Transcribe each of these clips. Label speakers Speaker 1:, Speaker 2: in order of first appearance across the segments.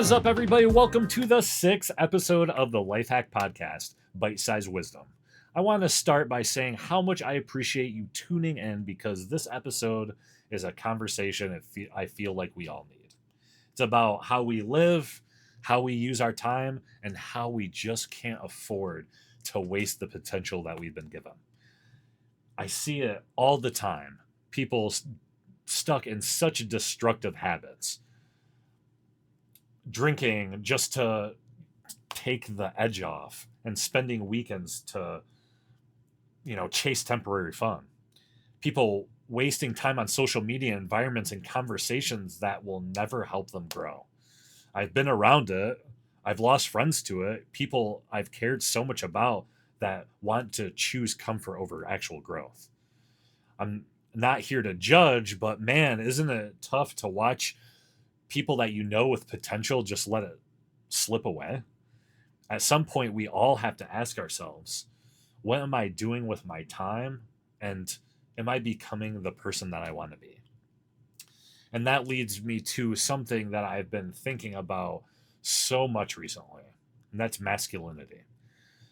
Speaker 1: What's up, everybody? Welcome to the 6th episode of the Life Hack Podcast, Bite-Sized Wisdom. I want to start by saying how much I appreciate you tuning in because this episode is a conversation I feel like we all need. It's about how we live, how we use our time, and how we just can't afford to waste the potential that we've been given. I see it all the time. People stuck in such destructive habits. Drinking just to take the edge off and spending weekends to, chase temporary fun. People wasting time on social media environments and conversations that will never help them grow. I've been around it. I've lost friends to it. People I've cared so much about that want to choose comfort over actual growth. I'm not here to judge, but man, isn't it tough to watch people that you know with potential just let it slip away? At some point, we all have to ask ourselves, what am I doing with my time? And am I becoming the person that I want to be? And that leads me to something that I've been thinking about so much recently, and that's masculinity.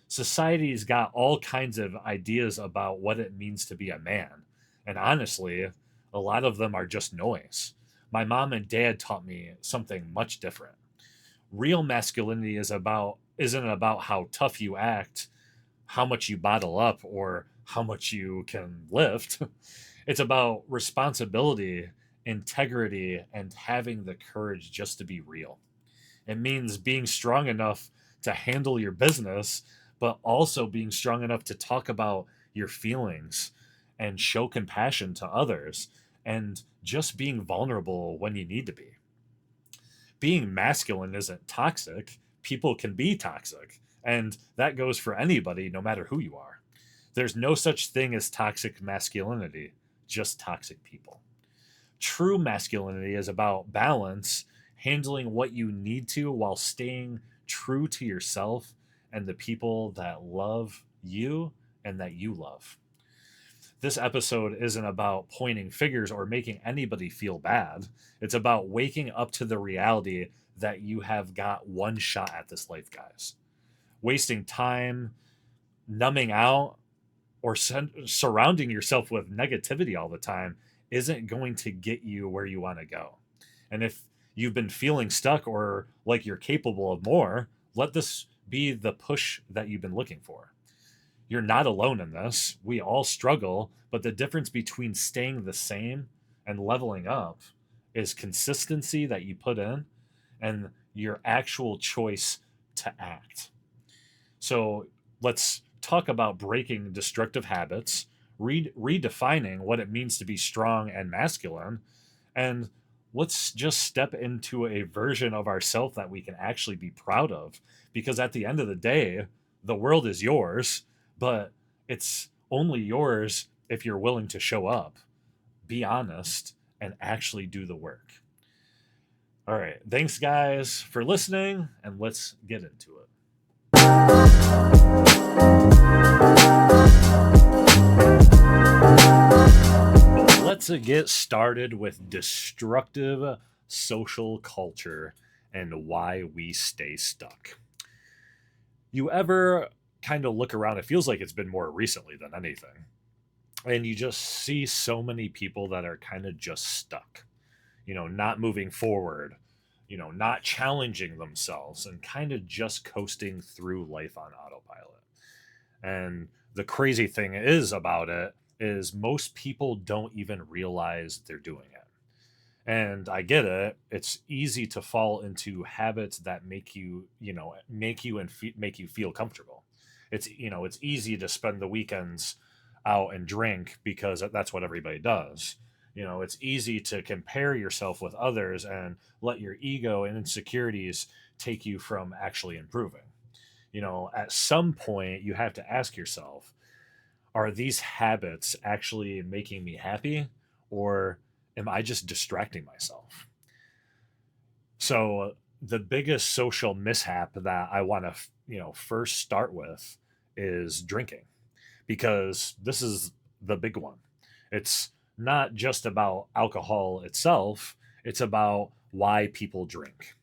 Speaker 1: Society's got all kinds of ideas about what it means to be a man. And honestly, a lot of them are just noise. My mom and dad taught me something much different. Real masculinity isn't about how tough you act, how much you bottle up, or how much you can lift. It's about responsibility, integrity, and having the courage just to be real. It means being strong enough to handle your business, but also being strong enough to talk about your feelings and show compassion to others, and just being vulnerable when you need to be. Being masculine isn't toxic. People can be toxic, and that goes for anybody, no matter who you are. There's no such thing as toxic masculinity, just toxic people. True masculinity is about balance, handling what you need to while staying true to yourself and the people that love you and that you love. This episode isn't about pointing fingers or making anybody feel bad. It's about waking up to the reality that you have got one shot at this life, guys. Wasting time, numbing out, or surrounding yourself with negativity all the time isn't going to get you where you want to go. And if you've been feeling stuck or like you're capable of more, let this be the push that you've been looking for. You're not alone in this. We all struggle, but the difference between staying the same and leveling up is consistency that you put in and your actual choice to act. So let's talk about breaking destructive habits, redefining what it means to be strong and masculine, and let's just step into a version of ourselves that we can actually be proud of. Because at the end of the day, the world is yours, but it's only yours if you're willing to show up, be honest, and actually do the work. All right. Thanks, guys, for listening, and let's get into it. Let's get started with destructive social culture and why we stay stuck. You ever kind of look around? It feels like it's been more recently than anything. And you just see so many people that are kind of just stuck, not moving forward, not challenging themselves and kind of just coasting through life on autopilot. And the crazy thing about it is most people don't even realize they're doing it. And I get it. It's easy to fall into habits that make you feel comfortable. It's easy to spend the weekends out and drink because that's what everybody does. It's easy to compare yourself with others and let your ego and insecurities take you from actually improving. At some point you have to ask yourself, are these habits actually making me happy, or am I just distracting myself? So the biggest social mishap that I want to, first start with is drinking, because this is the big one. It's not just about alcohol itself. It's about why people drink.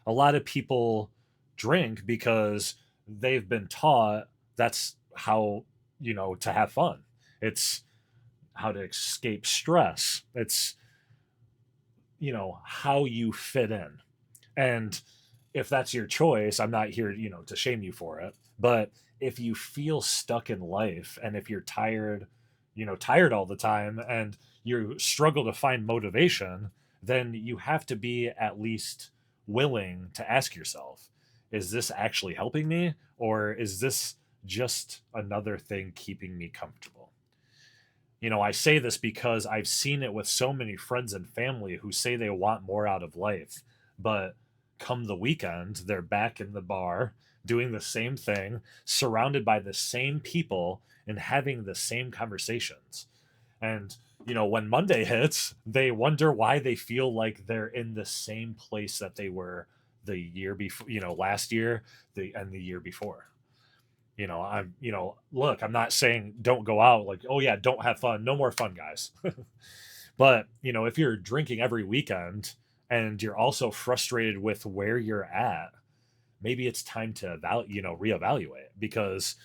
Speaker 1: A lot of people drink because they've been taught that's how, to have fun. It's how to escape stress. It's, how you fit in. And if that's your choice, I'm not here, to shame you for it. But if you feel stuck in life and if you're tired, tired all the time and you struggle to find motivation, then you have to be at least willing to ask yourself, is this actually helping me? Or is this just another thing keeping me comfortable? I say this because I've seen it with so many friends and family who say they want more out of life, but come the weekend, they're back in the bar doing the same thing, surrounded by the same people and having the same conversations. And, when Monday hits, they wonder why they feel like they're in the same place that they were the year before, last year, and the year before. Look, I'm not saying don't go out, like, oh yeah, don't have fun, no more fun, guys. But if you're drinking every weekend and you're also frustrated with where you're at, maybe it's time to reevaluate, because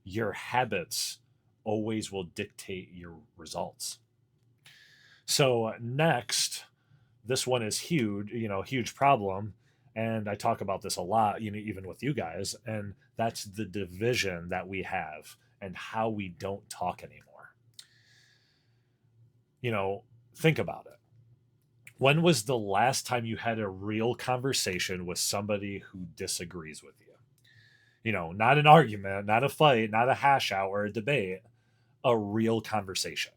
Speaker 1: your habits always will dictate your results. So next, this one is huge, huge problem. And I talk about this a lot, even with you guys, and that's the division that we have and how we don't talk anymore. Think about it. When was the last time you had a real conversation with somebody who disagrees with you? Not an argument, not a fight, not a hash out or a debate, a real conversation.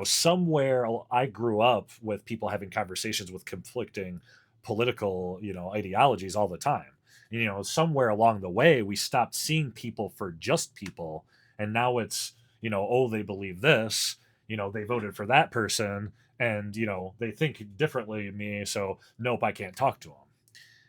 Speaker 1: Somewhere I grew up with people having conversations with conflicting political, ideologies all the time. Somewhere along the way, we stopped seeing people for just people. And now it's, oh, they believe this, they voted for that person and, they think differently of me. So, nope, I can't talk to them.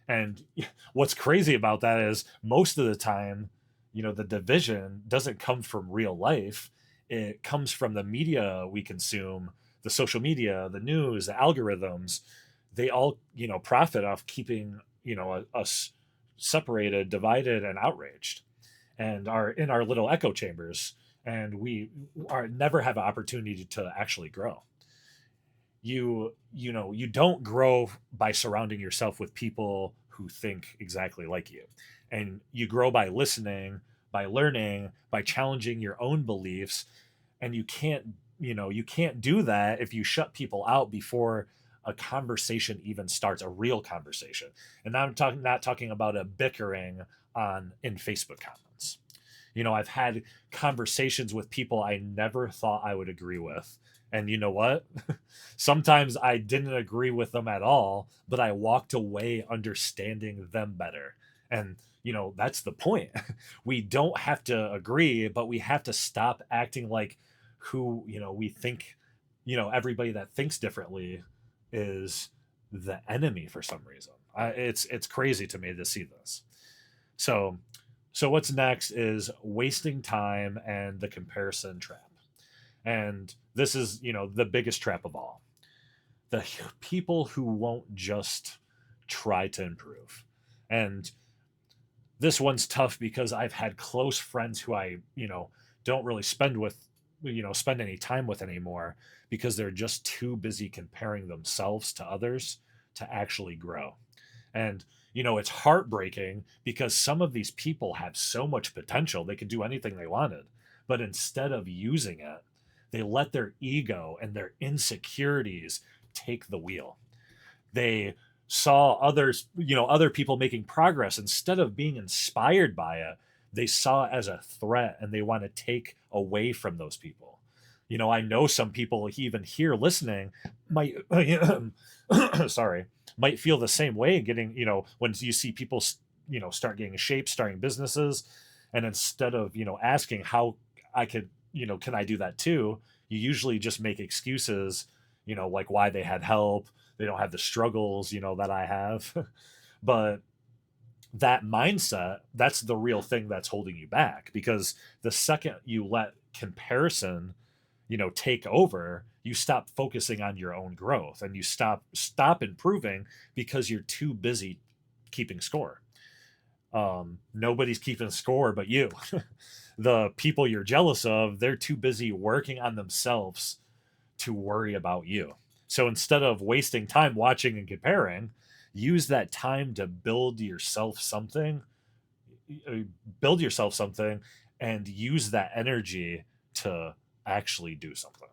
Speaker 1: And what's crazy about that is most of the time, the division doesn't come from real life. It comes from the media we consume, the social media, the news, the algorithms. They all, profit off keeping, us separated, divided, and outraged, and are in our little echo chambers. And we are never have an opportunity to actually grow. You don't grow by surrounding yourself with people who think exactly like you, and you grow by listening, by learning, by challenging your own beliefs. And you can't do that if you shut people out before a conversation even starts, a real conversation. And I'm talking not talking about a bickering on in Facebook comments. I've had conversations with people I never thought I would agree with. And you know what? Sometimes I didn't agree with them at all, but I walked away understanding them better. And, that's the point. We don't have to agree, but we have to stop acting like who, we think, everybody that thinks differently is the enemy for some reason. It's crazy to me to see this. So so what's next is wasting time and the comparison trap. And this is, the biggest trap of all. The people who won't just try to improve. And this one's tough because I've had close friends who I, don't really spend any time with anymore because they're just too busy comparing themselves to others to actually grow. And, it's heartbreaking because some of these people have so much potential. They could do anything they wanted. But instead of using it, they let their ego and their insecurities take the wheel. They saw other people making progress. Instead of being inspired by it, they saw it as a threat and they want to take away from those people. I know some people even here listening might sorry, might feel the same way, getting, when you see people start getting shape, starting businesses, and instead of, asking how I could, can I do that too, you usually just make excuses, like why they had help, they don't have the struggles, that I have. But that mindset, that's the real thing that's holding you back, because the second you let comparison, take over, you stop focusing on your own growth and you stop improving because you're too busy, keeping score. Nobody's keeping score but you. The people you're jealous of, they're too busy working on themselves to worry about you. So instead of wasting time watching and comparing, use that time to build yourself something and use that energy to actually do something.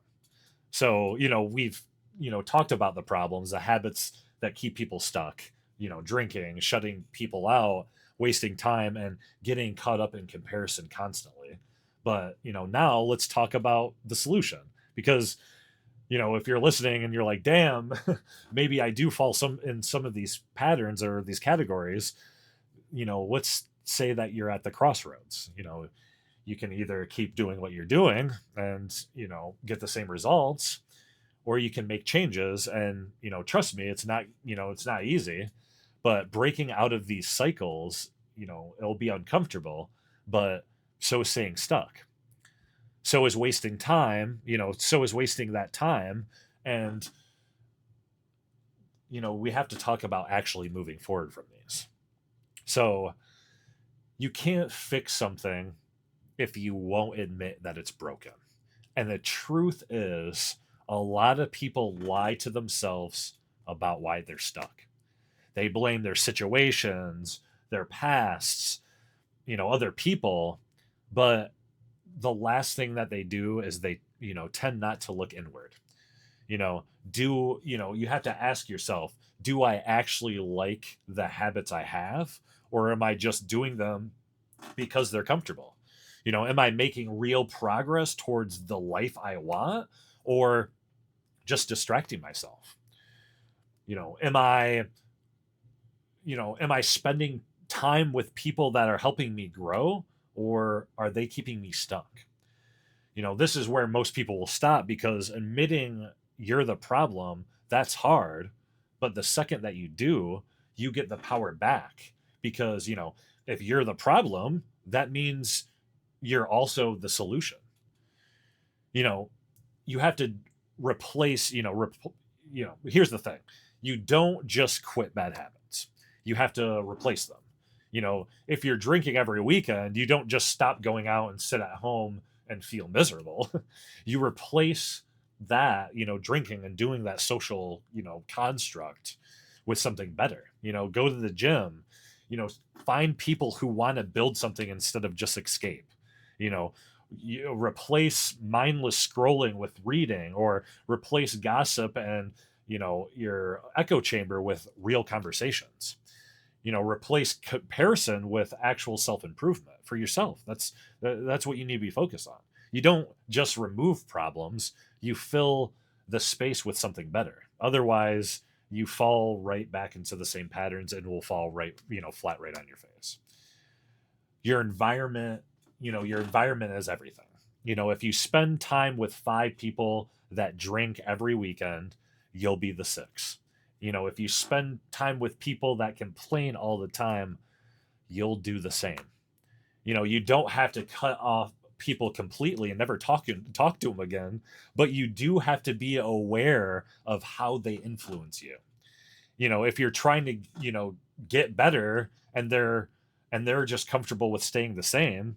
Speaker 1: So, we've, talked about the problems, the habits that keep people stuck, drinking, shutting people out, wasting time, and getting caught up in comparison constantly. But, now let's talk about the solution. Because, if you're listening and you're like, damn, maybe I do fall in some of these patterns or these categories, let's say that you're at the crossroads. You can either keep doing what you're doing and, get the same results, or you can make changes. And, trust me, it's not easy, but breaking out of these cycles, it'll be uncomfortable, but so is staying stuck. So is wasting time, so is wasting that time. And, we have to talk about actually moving forward from these. So you can't fix something if you won't admit that it's broken. And the truth is, a lot of people lie to themselves about why they're stuck. They blame their situations, their pasts, other people, but the last thing that they do is they, tend not to look inward. You have to ask yourself, do I actually like the habits I have, or am I just doing them because they're comfortable? Am I making real progress towards the life I want, or just distracting myself? Am I spending time with people that are helping me grow, or are they keeping me stuck? This is where most people will stop, because admitting you're the problem, that's hard. But the second that you do, you get the power back, because, if you're the problem, that means you're also the solution. You have to replace, here's the thing. You don't just quit bad habits. You have to replace them. If you're drinking every weekend, you don't just stop going out and sit at home and feel miserable. You replace that, drinking and doing that social, construct with something better. Go to the gym, find people who want to build something instead of just escape. You replace mindless scrolling with reading, or replace gossip and, your echo chamber with real conversations. Replace comparison with actual self-improvement for yourself. That's what you need to be focused on. You don't just remove problems, you fill the space with something better. Otherwise, you fall right back into the same patterns and will fall right, flat right on your face. Your environment, your environment is everything. If you spend time with 5 people that drink every weekend, you'll be the 6. If you spend time with people that complain all the time, you'll do the same. You don't have to cut off people completely and never talk to them again, but you do have to be aware of how they influence you. If you're trying to, get better, and they're just comfortable with staying the same,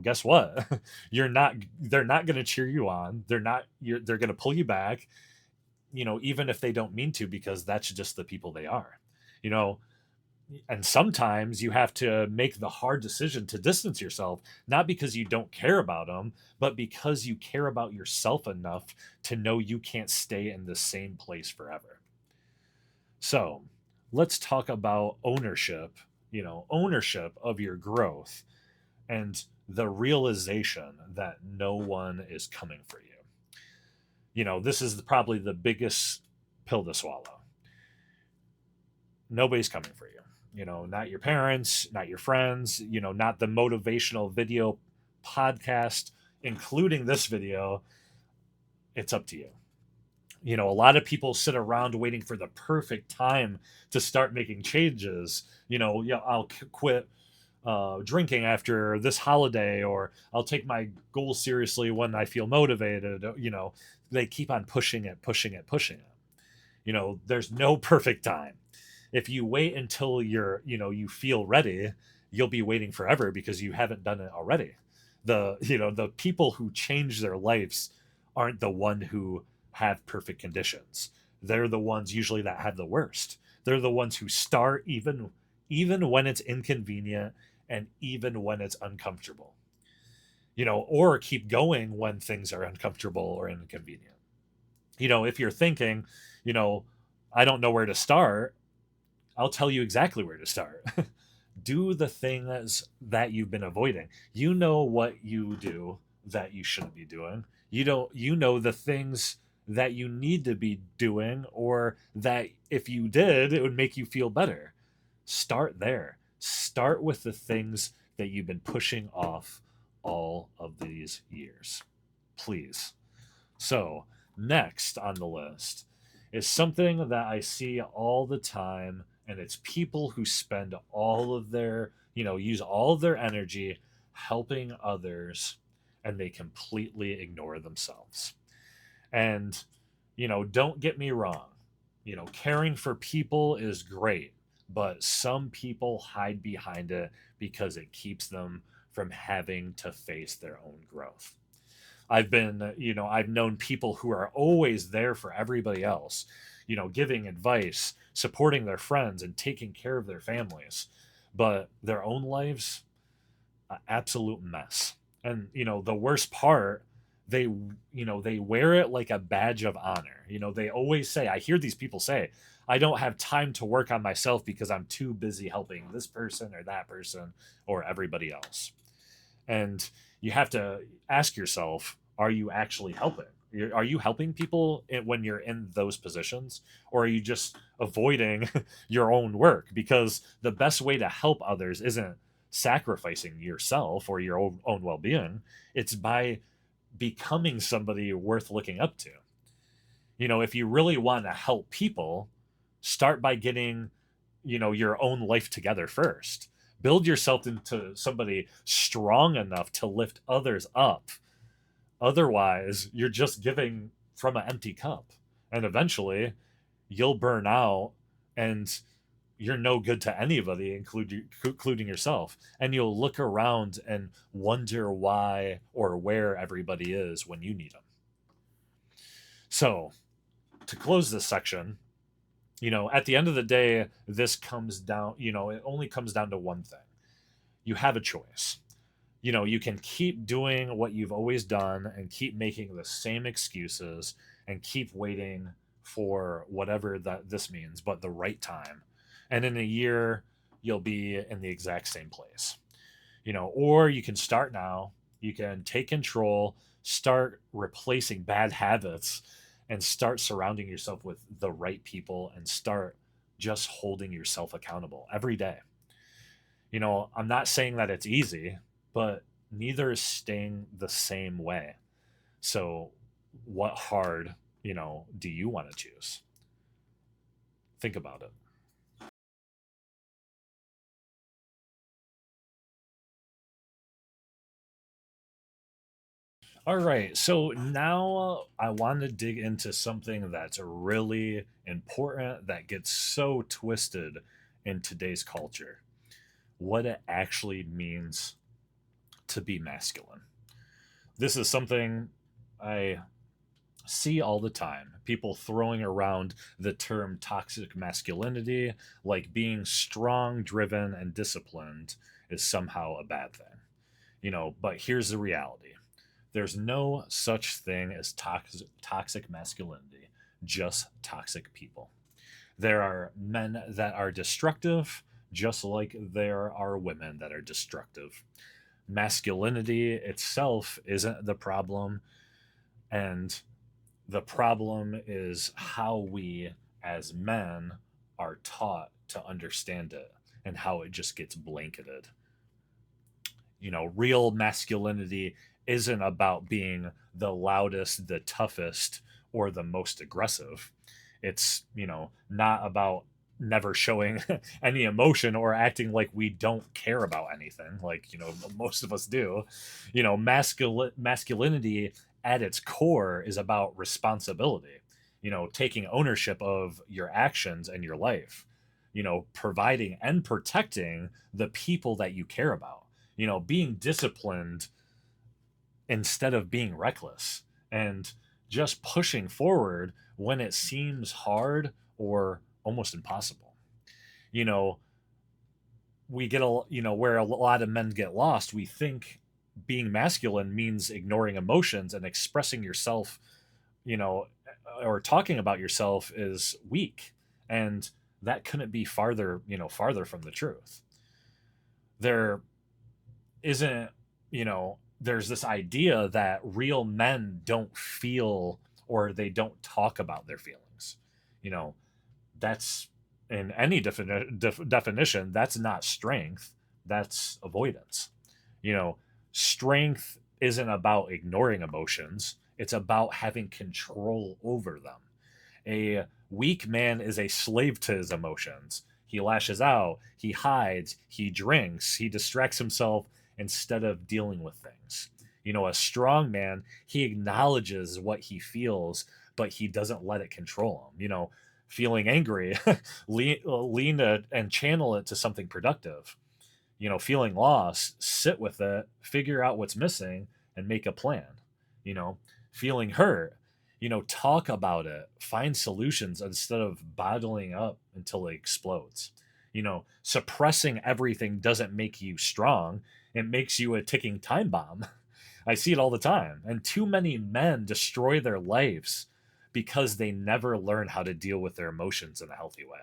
Speaker 1: guess what? They're not going to cheer you on. They're going to pull you back, even if they don't mean to, because that's just the people they are. And sometimes you have to make the hard decision to distance yourself, not because you don't care about them, but because you care about yourself enough to know you can't stay in the same place forever. So let's talk about ownership, ownership of your growth, and the realization that no one is coming for you. This is probably the biggest pill to swallow. Nobody's coming for you. Not your parents, not your friends, not the motivational video podcast, including this video. It's up to you. A lot of people sit around waiting for the perfect time to start making changes. I'll quit drinking after this holiday, or I'll take my goals seriously when I feel motivated. They keep on pushing it. There's no perfect time. If you wait until you feel ready, you'll be waiting forever because you haven't done it already. The people who change their lives aren't the one who have perfect conditions. They're the ones usually that have the worst. They're the ones who start even when it's inconvenient and even when it's uncomfortable. Or keep going when things are uncomfortable or inconvenient. If you're thinking, you know, I don't know where to start, I'll tell you exactly where to start. Do the things that you've been avoiding. You know what you do that you shouldn't be doing. You know the things that you need to be doing, or that if you did, it would make you feel better. Start there. Start with the things that you've been pushing off all of these years. Please. So, next on the list is something that I see all the time, and it's people who spend all of use all of their energy helping others, and they completely ignore themselves. And, don't get me wrong, caring for people is great, but some people hide behind it because it keeps them from having to face their own growth. I've known people who are always there for everybody else, giving advice, supporting their friends, and taking care of their families. But their own lives, an absolute mess. And, the worst part, they wear it like a badge of honor. They always say, I hear these people say, I don't have time to work on myself because I'm too busy helping this person or that person or everybody else. And you have to ask yourself, are you actually helping? Are you helping people when you're in those positions, or are you just avoiding your own work? Because the best way to help others isn't sacrificing yourself or your own well-being. It's by becoming somebody worth looking up to. If you really want to help people, start by getting your own life together first. Build yourself into somebody strong enough to lift others up. Otherwise, you're just giving from an empty cup, and eventually you'll burn out, and you're no good to anybody, including yourself. And you'll look around and wonder why or where everybody is when you need them. So, to close this section, at the end of the day, this comes down, it only comes down to one thing. You have a choice. You can keep doing what you've always done and keep making the same excuses and keep waiting for whatever that this means, but the right time. And in a year, you'll be in the exact same place. Or you can start now, you can take control, start replacing bad habits, and start surrounding yourself with the right people, and start just holding yourself accountable every day. I'm not saying that it's easy, but neither is staying the same way. So, what hard, do you want to choose? Think about it. All right, so now I want to dig into something that's really important that gets so twisted in today's culture. What it actually means to be masculine. This is something I see all the time. People throwing around the term toxic masculinity, like being strong, driven, and disciplined is somehow a bad thing. But here's the reality: there's no such thing as toxic masculinity, just toxic people. There are men that are destructive, just like there are women that are destructive. Masculinity itself isn't the problem, and the problem is how we as men are taught to understand it and how it just gets blanketed. Real masculinity isn't about being the loudest, the toughest, or the most aggressive. It's, not about never showing any emotion or acting like we don't care about anything, like, most of us do. Masculinity at its core is about responsibility, taking ownership of your actions and your life. providing and protecting the people that you care about, being disciplined instead of being reckless, and just pushing forward when it seems hard or almost impossible. You know, we get where a lot of men get lost. We think being masculine means ignoring emotions and expressing yourself, you know, or talking about yourself is weak. And that couldn't be farther from the truth. There isn't, there's this idea that real men don't feel or they don't talk about their feelings. You know, that's in any definition, that's not strength, that's avoidance. You know, strength isn't about ignoring emotions, it's about having control over them. A weak man is a slave to his emotions. He lashes out, he hides, he drinks, he distracts himself instead of dealing with things. A strong man, he acknowledges what he feels, but he doesn't let it control him. Feeling angry, lean and channel it to something productive. Feeling lost, sit with it, figure out what's missing, and make a plan. You know, Feeling hurt, talk about it, find solutions instead of bottling up until it explodes. Suppressing everything doesn't make you strong, it makes you a ticking time bomb. I see it all the time. And too many men destroy their lives because they never learn how to deal with their emotions in a healthy way.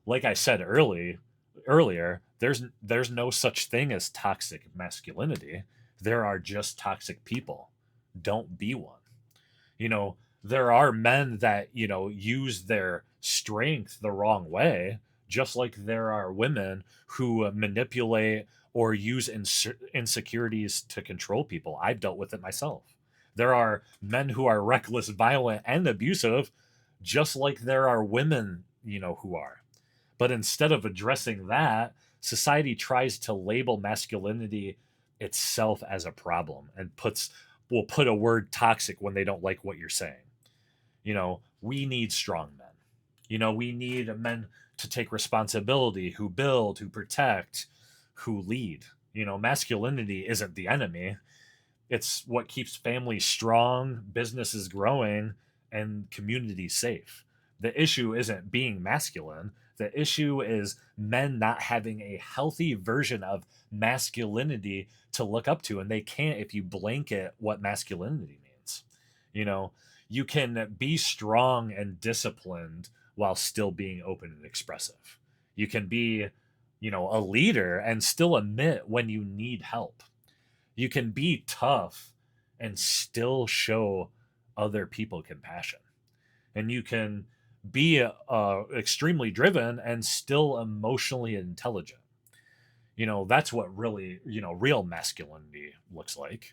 Speaker 1: Like I said earlier, there's no such thing as toxic masculinity. There are just toxic people. Don't be one. You know, there are men that, use their strength the wrong way, just like there are women who manipulate or use insecurities to control people. I've dealt with it myself. There are men who are reckless, violent, and abusive, just like there are women, who are. But instead of addressing that, society tries to label masculinity itself as a problem and will put a word toxic when they don't like what you're saying. We need strong men. We need men to take responsibility, who build, who protect, who lead. Masculinity isn't the enemy. It's what keeps families strong, businesses growing, and communities safe. The issue isn't being masculine. The issue is men not having a healthy version of masculinity to look up to. And they can't if you blanket what masculinity means. You can be strong and disciplined while still being open and expressive. You can be, a leader and still admit when you need help. You can be tough and still show other people compassion. And you can be extremely driven and still emotionally intelligent. That's what really, real masculinity looks like.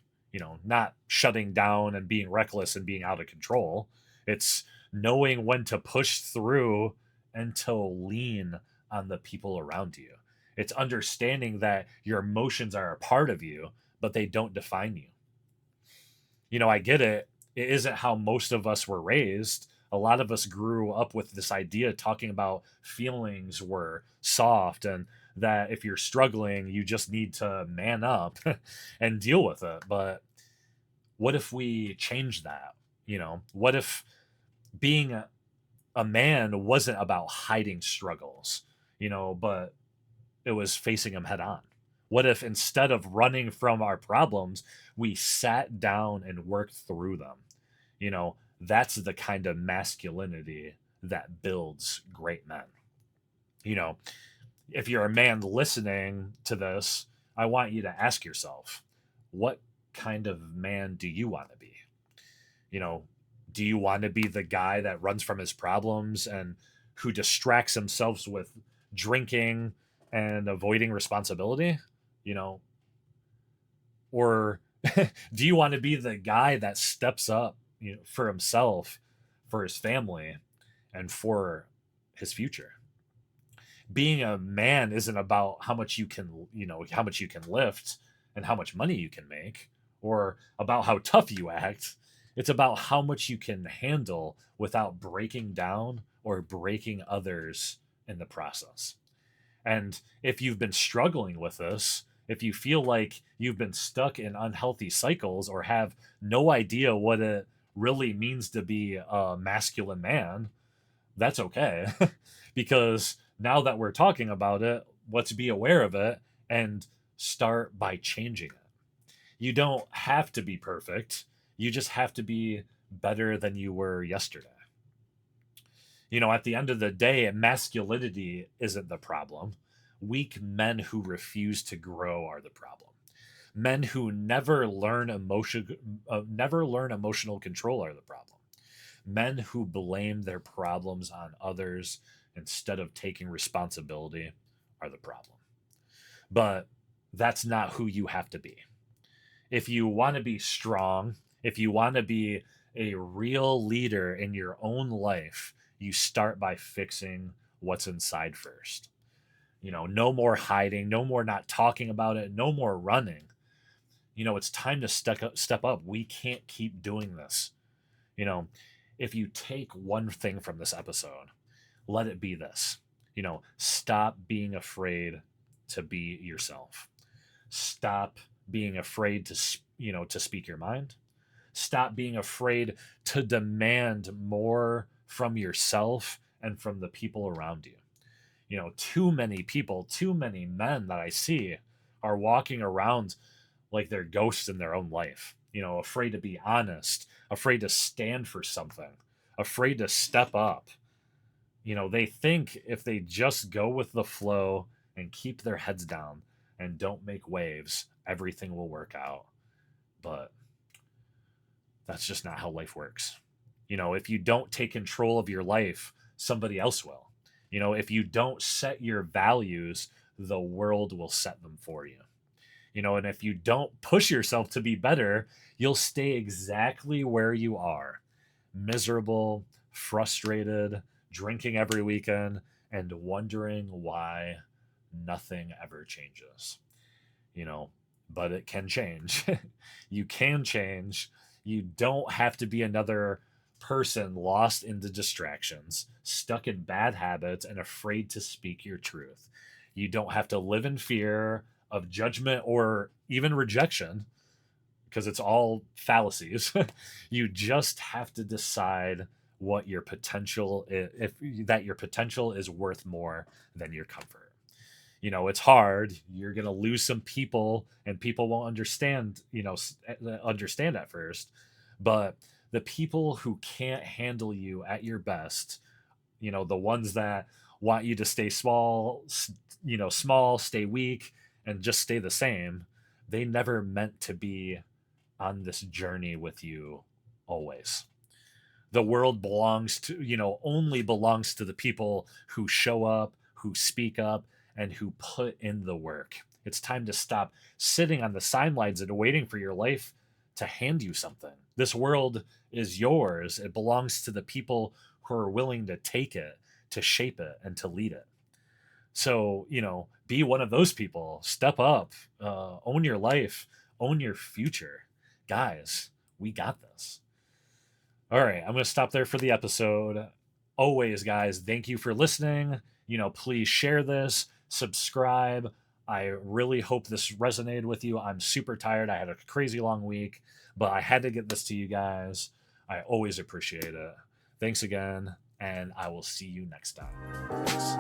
Speaker 1: Not shutting down and being reckless and being out of control. It's knowing when to push through and to lean on the people around you. It's understanding that your emotions are a part of you, but they don't define you. I get it. It isn't how most of us were raised. A lot of us grew up with this idea talking about feelings were soft and that if you're struggling, you just need to man up and deal with it. But what if we change that? What if being a man wasn't about hiding struggles, but it was facing them head on? What if instead of running from our problems, we sat down and worked through them? That's the kind of masculinity that builds great men. You know, if you're a man listening to this, I want you to ask yourself, what kind of man do you want to be? You know, do you want to be the guy that runs from his problems and who distracts himself with drinking and avoiding responsibility? You know, or do you want to be the guy that steps up, for himself, for his family, and for his future? Being a man isn't about how much you can, how much you can lift and how much money you can make, or about how tough you act. It's about how much you can handle without breaking down or breaking others in the process. And if you've been struggling with this, if you feel like you've been stuck in unhealthy cycles or have no idea what it really means to be a masculine man, that's okay. Because now that we're talking about it, let's be aware of it and start by changing it. You don't have to be perfect. You just have to be better than you were yesterday. At the end of the day, masculinity isn't the problem. Weak men who refuse to grow are the problem. Men who never learn emotional control are the problem. Men who blame their problems on others instead of taking responsibility are the problem. But that's not who you have to be. If you want to be strong, if you want to be a real leader in your own life, you start by fixing what's inside first. No more hiding, no more not talking about it, no more running. It's time to step up. We can't keep doing this. If you take one thing from this episode, let it be this. Stop being afraid to be yourself. Stop being afraid to speak your mind. Stop being afraid to demand more from yourself and from the people around you. Too many people, too many men that I see are walking around like they're ghosts in their own life, afraid to be honest, afraid to stand for something, afraid to step up. They think if they just go with the flow and keep their heads down and don't make waves, everything will work out. But that's just not how life works. If you don't take control of your life, somebody else will. If you don't set your values, the world will set them for you. And if you don't push yourself to be better, you'll stay exactly where you are, miserable, frustrated, drinking every weekend, and wondering why nothing ever changes. But it can change. You can change. You don't have to be another person lost into distractions, stuck in bad habits, and afraid to speak your truth. You don't have to live in fear of judgment or even rejection, because it's all fallacies. You just have to decide what your potential is, that your potential is worth more than your comfort. It's hard. You're going to lose some people and people won't understand at first. But the people who can't handle you at your best, the ones that want you to stay small, stay weak, and just stay the same, they never meant to be on this journey with you always. The world only belongs to the people who show up, who speak up, and who put in the work. It's time to stop sitting on the sidelines and waiting for your life to hand you something. This world is yours. It belongs to the people who are willing to take it, to shape it, and to lead it. So, be one of those people. Step up, own your life, own your future. Guys, we got this. All right, I'm going to stop there for the episode. Always, guys, thank you for listening. Please share this, subscribe. I really hope this resonated with you. I'm super tired. I had a crazy long week, but I had to get this to you guys. I always appreciate it. Thanks again, and I will see you next time. Peace.